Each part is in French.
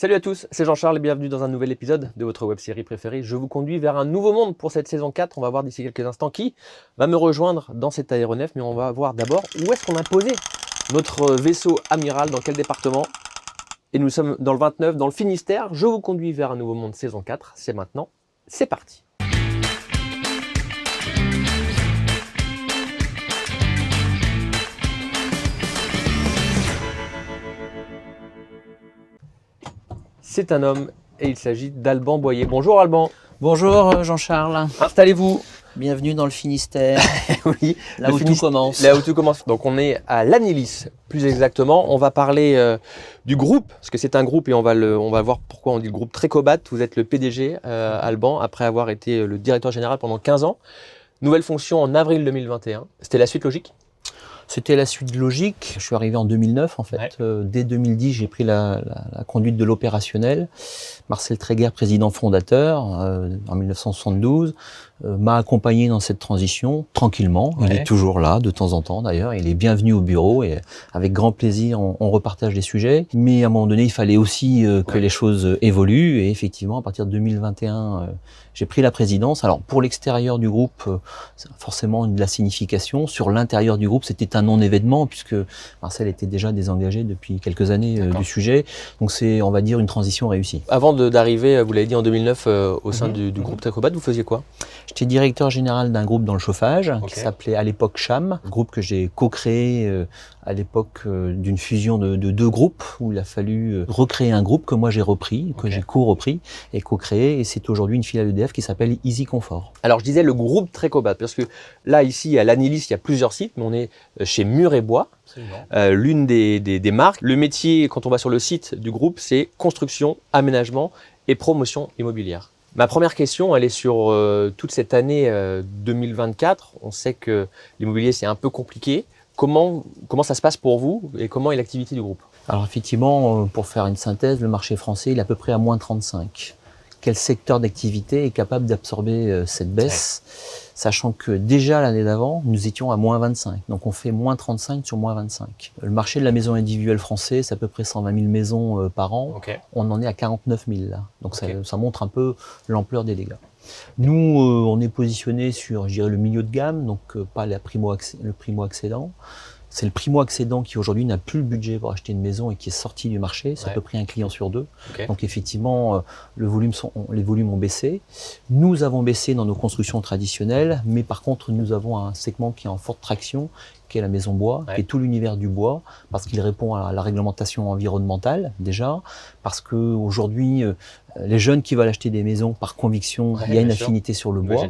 Salut à tous, c'est Jean-Charles et bienvenue dans un nouvel épisode de votre web-série préférée. Je vous conduis vers un nouveau monde pour cette saison 4. On va voir d'ici quelques instants qui va me rejoindre dans cet aéronef. Mais on va voir d'abord où est-ce qu'on a posé notre vaisseau amiral, dans quel département. Et nous sommes dans le 29, dans le Finistère. Je vous conduis vers un nouveau monde saison 4. C'est maintenant, c'est parti. C'est un homme et il s'agit d'Alban Boyer. Bonjour Alban. Bonjour Jean-Charles. Installez-vous. Bienvenue dans le Finistère, Oui, là où tout commence. Là où tout commence. Donc on est à l'Anilis, plus exactement. On va parler du groupe, parce que c'est un groupe et on va voir pourquoi on dit le groupe Trécobat. Vous êtes le PDG, Alban, après avoir été le directeur général pendant 15 ans. Nouvelle fonction en avril 2021. C'était la suite logique ? C'était la suite logique. Je suis arrivé en 2009 en fait. Ouais. Dès 2010, j'ai pris la conduite de l'opérationnel. Marcel Tréguer, président fondateur, en 1972, m'a accompagné dans cette transition tranquillement. Ouais. Il est toujours là, de temps en temps d'ailleurs. Il est bienvenu au bureau et avec grand plaisir, on repartage les sujets. Mais à un moment donné, il fallait aussi que les choses évoluent. Et effectivement, à partir de 2021, j'ai pris la présidence. Alors pour l'extérieur du groupe, c'est forcément de la signification. Sur l'intérieur du groupe, c'était un non-événement puisque Marcel était déjà désengagé depuis quelques années du sujet. Donc c'est, on va dire, une transition réussie. Avant d'arriver, vous l'avez dit, en 2009 au sein du groupe Trécobat, vous faisiez quoi ? J'étais directeur général d'un groupe dans le chauffage qui s'appelait à l'époque CHAM, groupe que j'ai co-créé à l'époque d'une fusion de deux groupes où il a fallu recréer un groupe que moi j'ai repris, que j'ai co-repris et co-créé, et c'est aujourd'hui une filiale EDF qui s'appelle Easy Confort. Alors je disais le groupe Trécobat, parce que là ici à l'Anilis il y a plusieurs sites, mais on est chez Mur et Bois, l'une des marques. Le métier quand on va sur le site du groupe, c'est construction, aménagement et promotion immobilière. Ma première question, elle est sur toute cette année 2024. On sait que l'immobilier c'est un peu compliqué. Comment ça se passe pour vous et comment est l'activité du groupe ? Alors effectivement, pour faire une synthèse, le marché français il est à peu près à moins 35. Quel secteur d'activité est capable d'absorber cette baisse, sachant que déjà l'année d'avant, nous étions à moins 25. Donc on fait moins 35 sur moins 25. Le marché de la maison individuelle français, c'est à peu près 120 000 maisons par an. On en est à 49 000 là. Donc ça montre un peu l'ampleur des dégâts. Nous, on est positionné sur, je dirais, le milieu de gamme, donc pas le primo-accédant. C'est le primo-accédant qui aujourd'hui n'a plus le budget pour acheter une maison et qui est sorti du marché. C'est à peu près un client sur deux. Donc effectivement, les volumes ont baissé. Nous avons baissé dans nos constructions traditionnelles, mais par contre, nous avons un segment qui est en forte traction, qui est la maison bois, qui est tout l'univers du bois, parce qu'il répond à la réglementation environnementale déjà, parce que aujourd'hui les jeunes qui veulent acheter des maisons par conviction, il y a une affinité sur le bois.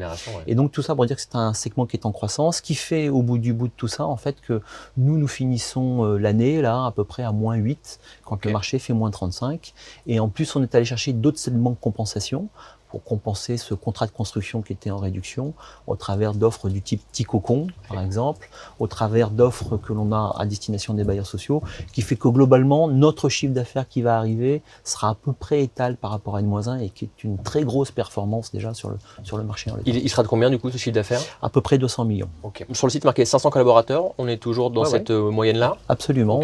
Et donc tout ça pour dire que c'est un segment qui est en croissance, qui fait au bout de tout ça en fait que nous finissons l'année là à peu près à moins 8 quand le marché fait moins 35. Et en plus on est allé chercher d'autres segments de compensation pour compenser ce contrat de construction qui était en réduction, au travers d'offres du type petit cocon, par exemple, au travers d'offres que l'on a à destination des bailleurs sociaux, qui fait que globalement, notre chiffre d'affaires qui va arriver sera à peu près étal par rapport à N-1 et qui est une très grosse performance déjà sur le marché. Il sera de combien du coup ce chiffre d'affaires ? À peu près 200 millions. Sur le site marqué 500 collaborateurs, on est toujours dans cette moyenne-là ? Absolument,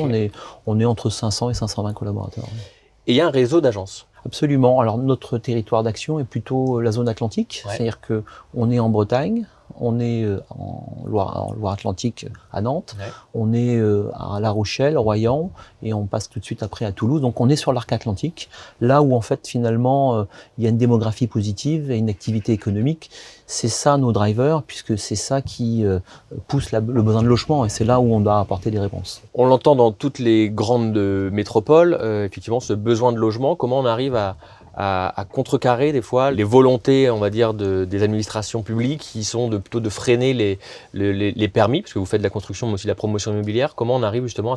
on est entre 500 et 520 collaborateurs. Et il y a un réseau d'agences ? Absolument. Alors notre territoire d'action est plutôt la zone atlantique, c'est-à-dire que on est en Bretagne, on est en Loire-Atlantique à Nantes, on est à La Rochelle, Royan, et on passe tout de suite après à Toulouse. Donc on est sur l'arc atlantique, là où en fait finalement il y a une démographie positive et une activité économique. C'est ça nos drivers, puisque c'est ça qui pousse le besoin de logement, et c'est là où on doit apporter des réponses. On l'entend dans toutes les grandes métropoles, effectivement, ce besoin de logement. Comment on arrive à contrecarrer des fois les volontés, on va dire, des administrations publiques qui sont plutôt de freiner les permis, parce que vous faites de la construction mais aussi de la promotion immobilière. Comment on arrive justement à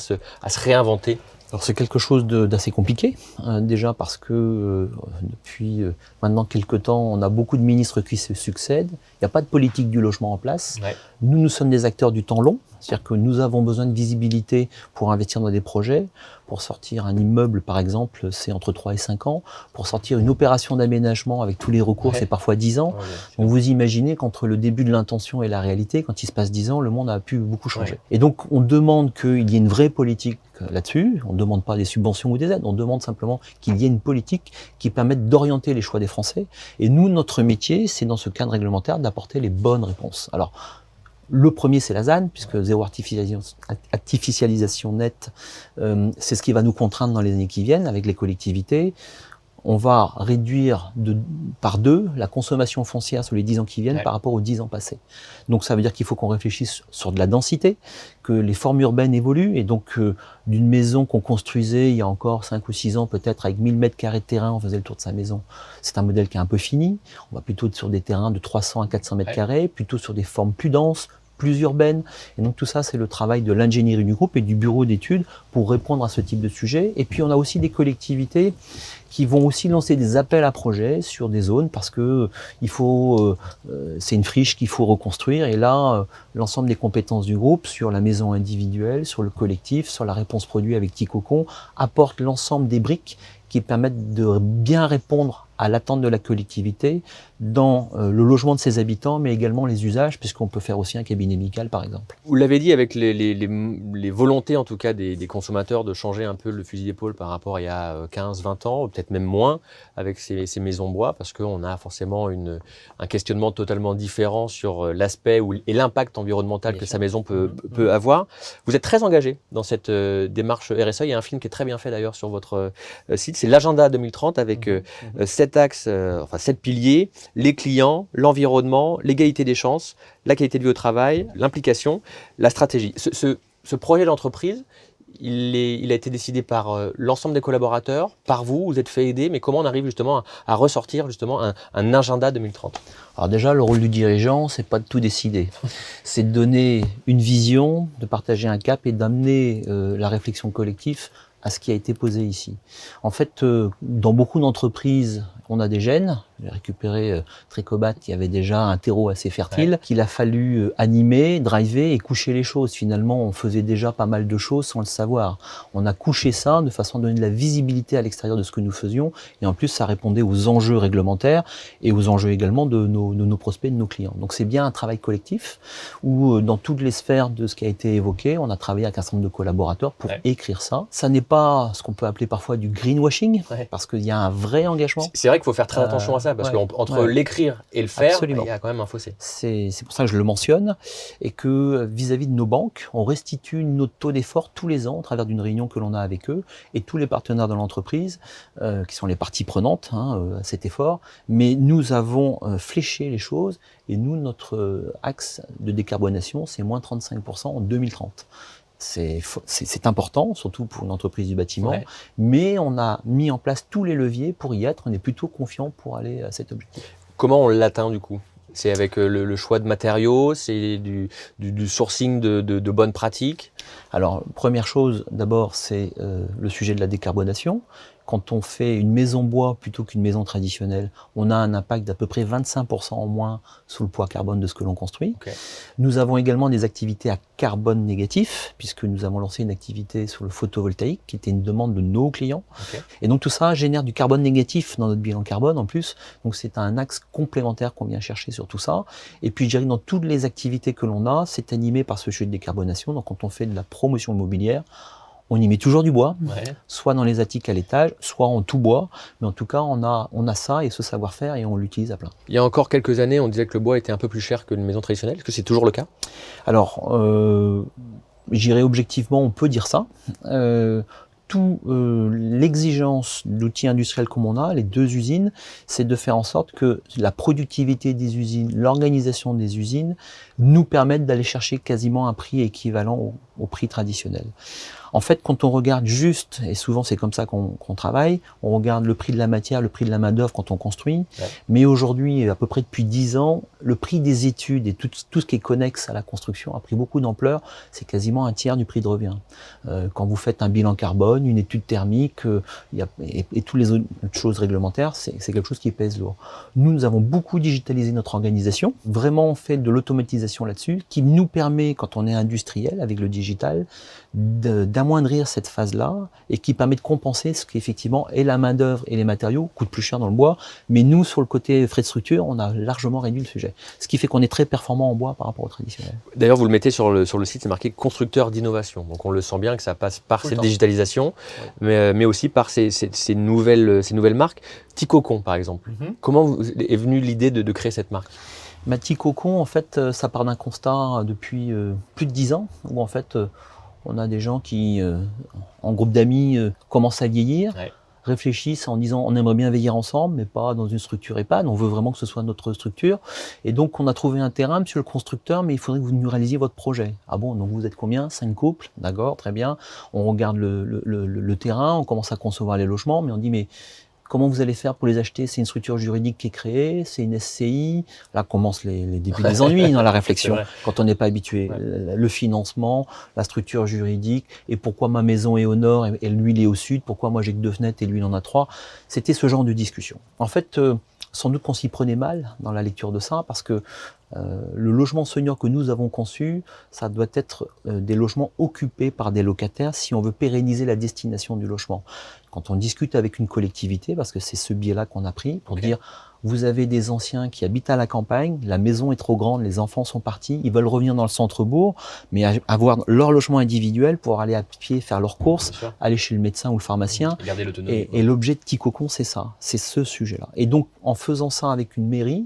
se réinventer ? Alors c'est quelque chose d'assez compliqué, déjà parce que depuis maintenant quelques temps, on a beaucoup de ministres qui se succèdent. Il n'y a pas de politique du logement en place. Nous sommes des acteurs du temps long. C'est-à-dire que nous avons besoin de visibilité pour investir dans des projets. Pour sortir un immeuble, par exemple, c'est entre 3 et 5 ans. Pour sortir une opération d'aménagement avec tous les recours, c'est parfois 10 ans. Donc vous imaginez qu'entre le début de l'intention et la réalité, quand il se passe 10 ans, le monde a pu beaucoup changer. Et donc on demande qu'il y ait une vraie politique là-dessus. On ne demande pas des subventions ou des aides, on demande simplement qu'il y ait une politique qui permette d'orienter les choix des Français. Et nous, notre métier, c'est dans ce cadre réglementaire d'apporter les bonnes réponses. Alors, le premier, c'est la ZAN, puisque zéro artificialisation nette, c'est ce qui va nous contraindre dans les années qui viennent avec les collectivités. On va réduire par 2 la consommation foncière sur les 10 ans qui viennent par rapport aux 10 ans passés. Donc ça veut dire qu'il faut qu'on réfléchisse sur de la densité, que les formes urbaines évoluent, et donc d'une maison qu'on construisait il y a encore 5 ou 6 ans peut-être avec 1000 mètres carrés de terrain, on faisait le tour de sa maison. C'est un modèle qui est un peu fini. On va plutôt sur des terrains de 300 à 400 mètres carrés, plutôt sur des formes plus denses, plus urbaines. Et donc tout ça, c'est le travail de l'ingénierie du groupe et du bureau d'études pour répondre à ce type de sujet. Et puis on a aussi des collectivités qui vont aussi lancer des appels à projets sur des zones parce que c'est une friche qu'il faut reconstruire. Et là, l'ensemble des compétences du groupe sur la maison individuelle, sur le collectif, sur la réponse produit avec Ticocon apporte l'ensemble des briques qui permettent de bien répondre à l'attente de la collectivité dans le logement de ses habitants, mais également les usages, puisqu'on peut faire aussi un cabinet médical, par exemple. Vous l'avez dit, avec les volontés, en tout cas, des consommateurs de changer un peu le fusil d'épaule par rapport à il y a 15-20 ans, ou peut-être même moins, avec ces maisons bois, parce qu'on a forcément un questionnement totalement différent sur l'aspect et l'impact environnemental que sa maison peut avoir. Vous êtes très engagé dans cette démarche RSE. Il y a un film qui est très bien fait d'ailleurs sur votre site, c'est l'Agenda 2030, avec 7 axes, 7 piliers: les clients, l'environnement, l'égalité des chances, la qualité de vie au travail, l'implication, la stratégie. Ce projet d'entreprise, il a été décidé par l'ensemble des collaborateurs, par vous, vous êtes fait aider, mais comment on arrive justement à ressortir justement un agenda 2030? Alors déjà, le rôle du dirigeant, c'est pas de tout décider. C'est de donner une vision, de partager un cap et d'amener la réflexion collective à ce qui a été posé ici. En fait, dans beaucoup d'entreprises, on a des gènes. J'ai récupéré Tricobat, qui avait déjà un terreau assez fertile, qu'il a fallu animer, driver et coucher les choses. Finalement, on faisait déjà pas mal de choses sans le savoir. On a couché ça de façon à donner de la visibilité à l'extérieur de ce que nous faisions. Et en plus, ça répondait aux enjeux réglementaires et aux enjeux également de nos prospects, de nos clients. Donc c'est bien un travail collectif où, dans toutes les sphères de ce qui a été évoqué, on a travaillé avec un certain nombre de collaborateurs pour écrire ça. Ça n'est pas ce qu'on peut appeler parfois du greenwashing, parce qu'il y a un vrai engagement. C'est vrai qu'il faut faire très attention à ça, parce qu'entre l'écrire et le faire, il y a quand même un fossé. C'est pour ça que je le mentionne, et que vis-à-vis de nos banques, on restitue notre taux d'effort tous les ans, au travers d'une réunion que l'on a avec eux, et tous les partenaires de l'entreprise, qui sont les parties prenantes à cet effort, mais nous avons fléché les choses, et nous, notre axe de décarbonation, c'est moins 35% en 2030. C'est important, surtout pour une entreprise du bâtiment, mais on a mis en place tous les leviers pour y être. On est plutôt confiant pour aller à cet objectif. Comment on l'atteint du coup? C'est avec le choix de matériaux, c'est du sourcing de bonnes pratiques? Alors, première chose, d'abord, c'est le sujet de la décarbonation. Quand on fait une maison bois plutôt qu'une maison traditionnelle, on a un impact d'à peu près 25% en moins sous le poids carbone de ce que l'on construit. Nous avons également des activités à carbone négatif, puisque nous avons lancé une activité sur le photovoltaïque, qui était une demande de nos clients. Et donc tout ça génère du carbone négatif dans notre bilan carbone en plus. Donc c'est un axe complémentaire qu'on vient chercher sur tout ça. Et puis je dirais que dans toutes les activités que l'on a, c'est animé par ce sujet de décarbonation. Donc quand on fait de la promotion immobilière, on y met toujours du bois, soit dans les attiques à l'étage, soit en tout bois. Mais en tout cas, on a ça et ce savoir-faire et on l'utilise à plein. Il y a encore quelques années, on disait que le bois était un peu plus cher que une maison traditionnelle. Est-ce que c'est toujours le cas? Alors, j'irais objectivement, on peut dire ça. L'exigence d'outils industriels comme on a, les 2 usines, c'est de faire en sorte que la productivité des usines, l'organisation des usines nous permettent d'aller chercher quasiment un prix équivalent au prix traditionnel. En fait, quand on regarde juste, et souvent c'est comme ça qu'on travaille, on regarde le prix de la matière, le prix de la main-d'œuvre quand on construit. Ouais. Mais aujourd'hui, à peu près depuis 10 ans, le prix des études et tout ce qui est connexe à la construction a pris beaucoup d'ampleur. C'est quasiment un tiers du prix de revient. Quand vous faites un bilan carbone, une étude thermique, et toutes les autres choses réglementaires, c'est quelque chose qui pèse lourd. Nous avons beaucoup digitalisé notre organisation, vraiment fait de l'automatisation là-dessus, qui nous permet, quand on est industriel avec le digital, d'amoindrir cette phase-là et qui permet de compenser ce qui effectivement est la main-d'œuvre et les matériaux coûtent plus cher dans le bois. Mais nous, sur le côté frais de structure, on a largement réduit le sujet. Ce qui fait qu'on est très performant en bois par rapport au traditionnel. D'ailleurs, vous le mettez sur le site, c'est marqué constructeur d'innovation. Donc on le sent bien que ça passe par cette digitalisation, mais aussi par ces nouvelles marques. Ticocon, par exemple. Comment est venue l'idée de créer cette marque? Ticocon, en fait, ça part d'un constat depuis plus de 10 ans, où en fait, on a des gens qui, en groupe d'amis, commencent à vieillir, réfléchissent en disant on aimerait bien vieillir ensemble, mais pas dans une structure EHPAD, on veut vraiment que ce soit notre structure. Et donc on a trouvé un terrain, monsieur le constructeur, mais il faudrait que vous nous réalisiez votre projet. Ah bon, donc vous êtes combien? 5 couples, d'accord, très bien. On regarde le terrain, on commence à concevoir les logements, mais on dit mais comment vous allez faire pour les acheter? C'est une structure juridique qui est créée, c'est une SCI. Là commencent les débuts des ennuis dans la réflexion, quand on n'est pas habitué. Le financement, la structure juridique, et pourquoi ma maison est au nord et lui il est au sud, pourquoi moi j'ai que 2 fenêtres et lui il en a 3. C'était ce genre de discussion. En fait, sans doute qu'on s'y prenait mal dans la lecture de ça, parce que le logement senior que nous avons conçu, ça doit être des logements occupés par des locataires si on veut pérenniser la destination du logement. Quand on discute avec une collectivité, parce que c'est ce biais-là qu'on a pris, pour dire vous avez des anciens qui habitent à la campagne, la maison est trop grande, les enfants sont partis, ils veulent revenir dans le centre-bourg, mais avoir leur logement individuel pour aller à pied faire leurs courses, aller chez le médecin ou le pharmacien. Garder l'autonomie. Et l'objet de Ticocon, c'est ça, c'est ce sujet-là. Et donc, en faisant ça avec une mairie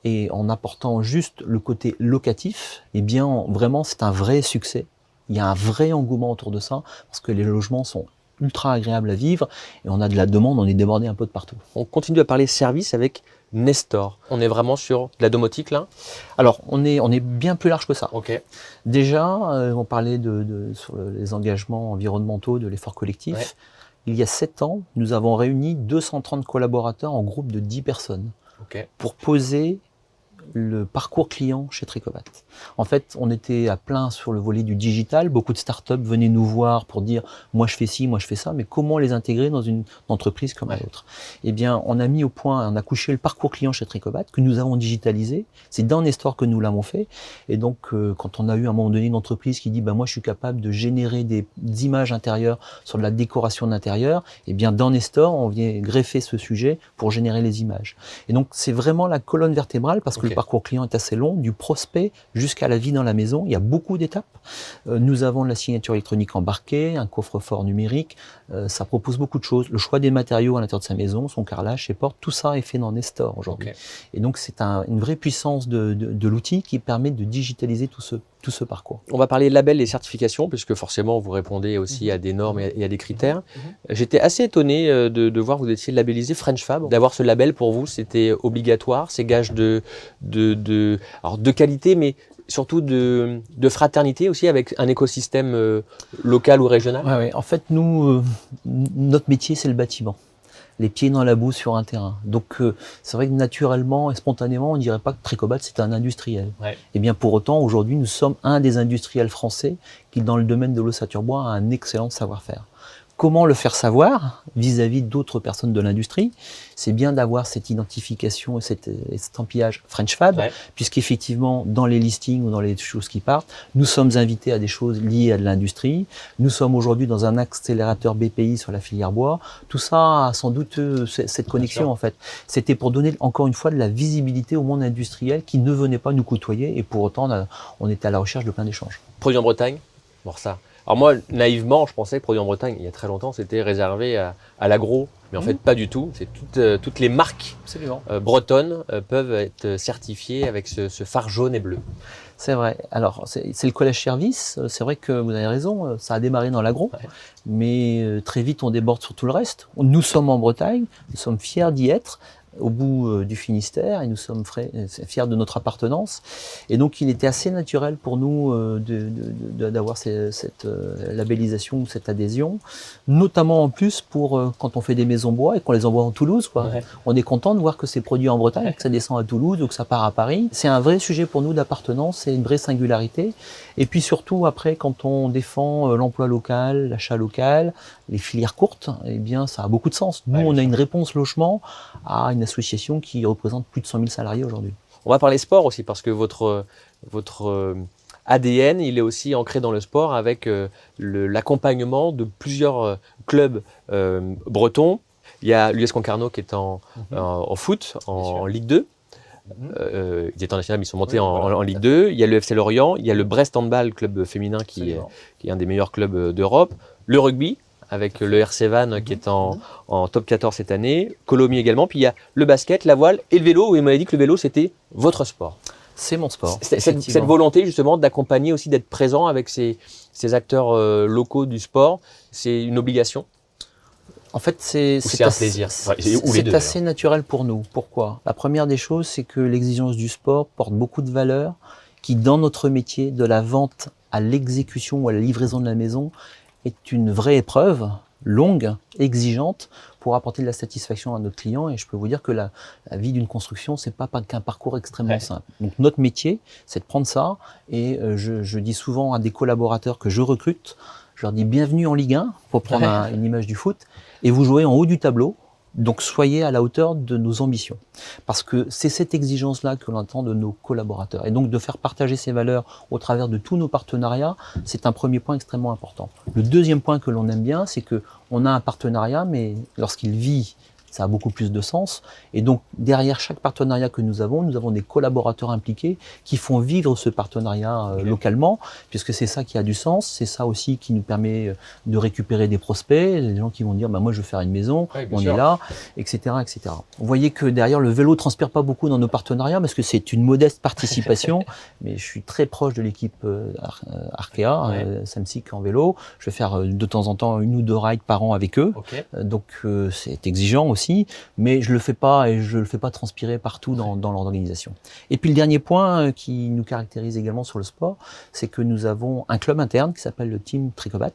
et en apportant juste le côté locatif, eh bien, vraiment, c'est un vrai succès. Il y a un vrai engouement autour de ça, parce que les logements sont ultra agréable à vivre et on a de la demande, on est débordé un peu de partout. On continue à parler service avec Nestor. On est vraiment sur de la domotique là? Alors on est bien plus large que ça. Déjà, on parlait sur les engagements environnementaux de l'effort collectif. Il y a 7 ans, nous avons réuni 230 collaborateurs en groupe de 10 personnes pour poser le parcours client chez Tricobat. En fait, on était à plein sur le volet du digital. Beaucoup de startups venaient nous voir pour dire « moi je fais ci, moi je fais ça », mais comment les intégrer dans une entreprise comme l'autre? Eh bien, on a mis au point, on a couché le parcours client chez Tricobat, que nous avons digitalisé. C'est dans Nestor que nous l'avons fait. Et donc, quand on a eu à un moment donné une entreprise qui dit « moi je suis capable de générer des images intérieures sur de la décoration d'intérieur », eh bien, dans Nestor, on vient greffer ce sujet pour générer les images. Et donc, c'est vraiment la colonne vertébrale, parce que le parcours client est assez long, du prospect jusqu'à la vie dans la maison. Il y a beaucoup d'étapes. Nous avons la signature électronique embarquée, un coffre-fort numérique. Ça propose beaucoup de choses. Le choix des matériaux à l'intérieur de sa maison, son carrelage, ses portes, tout ça est fait dans Nestor aujourd'hui. Et donc, c'est une vraie puissance de l'outil qui permet de digitaliser tout ce parcours. On va parler labels et certifications, puisque forcément, vous répondez aussi à des normes et à des critères. J'étais assez étonné de voir que vous étiez labellisé French Fab. D'avoir ce label, pour vous, c'était obligatoire. C'est gage de qualité, mais surtout de fraternité aussi, avec un écosystème local ou régional. Oui. En fait, nous, notre métier, c'est le bâtiment. Les pieds dans la boue sur un terrain. Donc, c'est vrai que naturellement et spontanément, on ne dirait pas que Tricobat, c'est un industriel. Et bien, pour autant, aujourd'hui, nous sommes un des industriels français qui, dans le domaine de l'ossature bois, a un excellent savoir-faire. Comment le faire savoir vis-à-vis d'autres personnes de l'industrie? C'est bien d'avoir cette identification et cet estampillage French Fab, puisqu'effectivement, dans les listings ou dans les choses qui partent, nous sommes invités à des choses liées à de l'industrie. Nous sommes aujourd'hui dans un accélérateur BPI sur la filière bois. Tout ça a sans doute cette connexion, en fait. C'était pour donner, encore une fois, de la visibilité au monde industriel qui ne venait pas nous côtoyer, et pour autant, on était à la recherche de plein d'échanges. Produit en Bretagne? Bon, ça. Alors moi, naïvement, je pensais que produit en Bretagne, il y a très longtemps, c'était réservé à l'agro. Mais en fait, pas du tout. C'est toutes les marques bretonnes peuvent être certifiées avec ce phare jaune et bleu. C'est vrai. Alors, c'est le collège service. C'est vrai que vous avez raison, ça a démarré dans l'agro. Mais très vite, on déborde sur tout le reste. Nous sommes en Bretagne, nous sommes fiers d'y être. au bout du Finistère, et nous sommes fiers de notre appartenance. Et donc, il était assez naturel pour nous d'avoir cette labellisation, cette adhésion, notamment en plus pour quand on fait des maisons bois et qu'on les envoie en Toulouse, quoi. Ouais. On est content de voir que c'est produit en Bretagne, que ça descend à Toulouse ou que ça part à Paris. C'est un vrai sujet pour nous d'appartenance, c'est une vraie singularité. Et puis surtout, après, quand on défend l'emploi local, l'achat local, les filières courtes, eh bien, ça a beaucoup de sens. Nous, on a une réponse logement à une association qui représente plus de 100 000 salariés aujourd'hui. On va parler sport aussi, parce que votre ADN, il est aussi ancré dans le sport avec l'accompagnement de plusieurs clubs bretons. Il y a l'US Concarneau qui est en foot, en Ligue 2. Ils étaient en national, mais ils sont montés en Ligue 2. Il y a le FC Lorient, il y a le Brest Handball, club féminin qui est un des meilleurs clubs d'Europe. Le rugby, avec le RC Vannes qui est en top 14 cette année. Colomiers également. Puis il y a le basket, la voile et le vélo. Où il m'avait dit que le vélo, c'était votre sport. C'est mon sport. Cette volonté justement d'accompagner aussi, d'être présent avec ces acteurs locaux du sport, c'est une obligation? En fait, c'est un plaisir. C'est assez naturel pour nous. Pourquoi? La première des choses, c'est que l'exigence du sport porte beaucoup de valeurs qui, dans notre métier, de la vente à l'exécution ou à la livraison de la maison, est une vraie épreuve, longue, exigeante, pour apporter de la satisfaction à notre client. Et je peux vous dire que la vie d'une construction, c'est pas qu'un parcours extrêmement simple. Donc notre métier, c'est de prendre ça. Et je dis souvent à des collaborateurs que je recrute, je leur dis bienvenue en Ligue 1, pour prendre une image du foot, et vous jouez en haut du tableau. Donc soyez à la hauteur de nos ambitions. Parce que c'est cette exigence-là que l'on attend de nos collaborateurs. Et donc de faire partager ces valeurs au travers de tous nos partenariats, c'est un premier point extrêmement important. Le deuxième point que l'on aime bien, c'est qu'on a un partenariat, mais lorsqu'il vit, ça a beaucoup plus de sens. Et donc, derrière chaque partenariat que nous avons des collaborateurs impliqués qui font vivre ce partenariat localement, puisque c'est ça qui a du sens. C'est ça aussi qui nous permet de récupérer des prospects, des gens qui vont dire, bah, moi, je veux faire une maison, on est là, etc., etc. Vous voyez que derrière, le vélo ne transpire pas beaucoup dans nos partenariats, parce que c'est une modeste participation, mais je suis très proche de l'équipe Arkea, Samsic en vélo. Je vais faire de temps en temps 1 ou 2 rides par an avec eux. Donc, c'est exigeant aussi. Mais je le fais pas et je le fais pas transpirer partout dans l'organisation. Et puis le dernier point qui nous caractérise également sur le sport, c'est que nous avons un club interne qui s'appelle le Team Tricobat,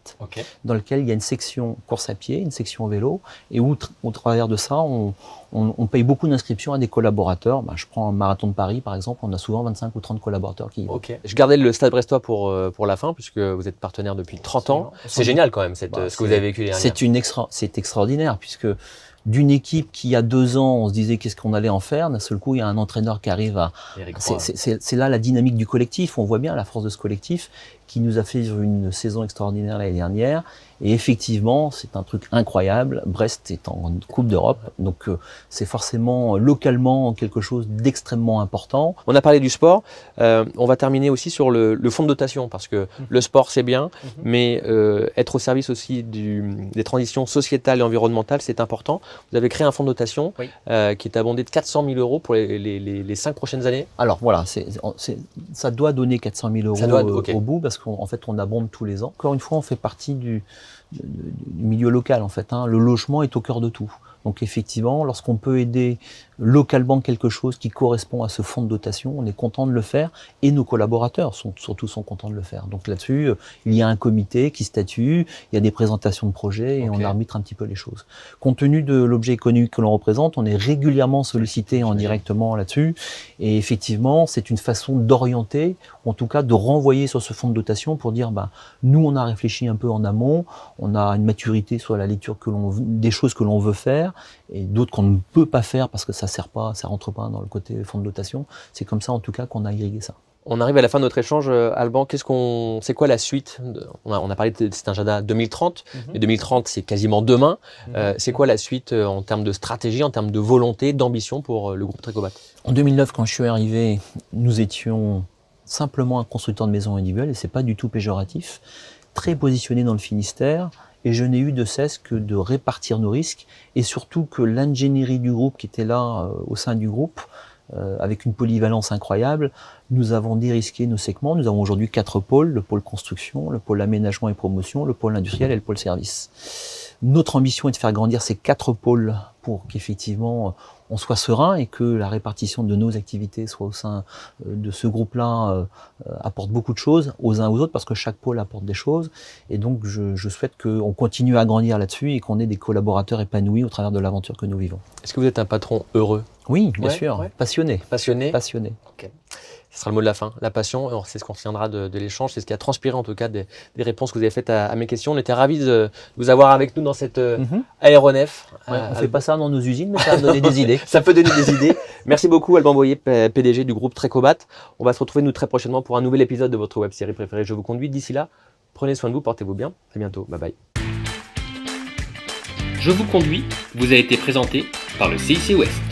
dans lequel il y a une section course à pied, une section vélo, et où au travers de ça, on paye beaucoup d'inscriptions à des collaborateurs. Je prends un marathon de Paris par exemple, on a souvent 25 ou 30 collaborateurs qui y vont. Je gardais le Stade Brestois pour la fin, puisque vous êtes partenaire depuis 30 ans. C'est génial quand même ce que vous avez vécu dernière. C'est extraordinaire, puisque d'une équipe qui, il y a 2 ans, on se disait qu'est-ce qu'on allait en faire, d'un seul coup, il y a un entraîneur qui arrive à... C'est là la dynamique du collectif, on voit bien la force de ce collectif qui nous a fait vivre une saison extraordinaire l'année dernière. Et effectivement, c'est un truc incroyable. Brest est en Coupe d'Europe, donc c'est forcément localement quelque chose d'extrêmement important. On a parlé du sport, on va terminer aussi sur le fonds de dotation, parce que le sport c'est bien, mais être au service aussi des transitions sociétales et environnementales, c'est important. Vous avez créé un fonds de dotation qui est abondé de 400 000 euros pour les 5 prochaines années. Alors voilà, ça doit donner 400 000 euros au bout, parce qu'en fait on abonde tous les ans. Encore une fois, on fait partie du milieu local en fait. Le logement est au cœur de tout. Donc effectivement, lorsqu'on peut aider localement quelque chose qui correspond à ce fonds de dotation, on est content de le faire et nos collaborateurs sont contents de le faire. Donc là-dessus, il y a un comité qui statue, il y a des présentations de projets et on arbitre un petit peu les choses. Compte tenu de l'objet économique que l'on représente, on est régulièrement sollicité directement là-dessus et effectivement, c'est une façon d'orienter, en tout cas de renvoyer sur ce fonds de dotation pour dire nous on a réfléchi un peu en amont, on a une maturité sur la lecture des choses que l'on veut faire et d'autres qu'on ne peut pas faire parce que ça rentre pas dans le côté fonds de dotation. C'est comme ça en tout cas qu'on a irrigué ça. On arrive à la fin de notre échange, Alban. C'est quoi la suite? On a parlé de cet agenda 2030, mais 2030 c'est quasiment demain. C'est quoi la suite en termes de stratégie, en termes de volonté, d'ambition pour le groupe Tricobat? En 2009, quand je suis arrivé, nous étions simplement un constructeur de maisons individuelles et c'est pas du tout péjoratif, très positionné dans le Finistère. Et je n'ai eu de cesse que de répartir nos risques et surtout que l'ingénierie du groupe qui était là au sein du groupe avec une polyvalence incroyable. Nous avons dérisqué nos segments. Nous avons aujourd'hui 4 pôles, le pôle construction, le pôle aménagement et promotion, le pôle industriel et le pôle service. Notre ambition est de faire grandir ces 4 pôles pour qu'effectivement on soit serein et que la répartition de nos activités soit au sein de ce groupe-là apporte beaucoup de choses aux uns aux autres parce que chaque pôle apporte des choses. Et donc je souhaite qu'on continue à grandir là-dessus et qu'on ait des collaborateurs épanouis au travers de l'aventure que nous vivons. Est-ce que vous êtes un patron heureux? Oui, bien Ouais, sûr. ouais. Passionné. Passionné? Passionné. Ok. Ce sera le mot de la fin, la passion. Alors, c'est ce qu'on retiendra de l'échange, c'est ce qui a transpiré en tout cas des réponses que vous avez faites à mes questions. On était ravis de vous avoir avec nous dans cette aéronef. Ouais, on ne fait pas ça dans nos usines, mais ça va donner des idées. Ça peut donner des idées. Merci beaucoup Alban Boyer, PDG du groupe Trecobat. On va se retrouver nous très prochainement pour un nouvel épisode de votre web-série préférée Je vous conduis. D'ici là, prenez soin de vous, portez-vous bien. À bientôt. Bye bye. Je vous conduis vous a été présenté par le CIC Ouest.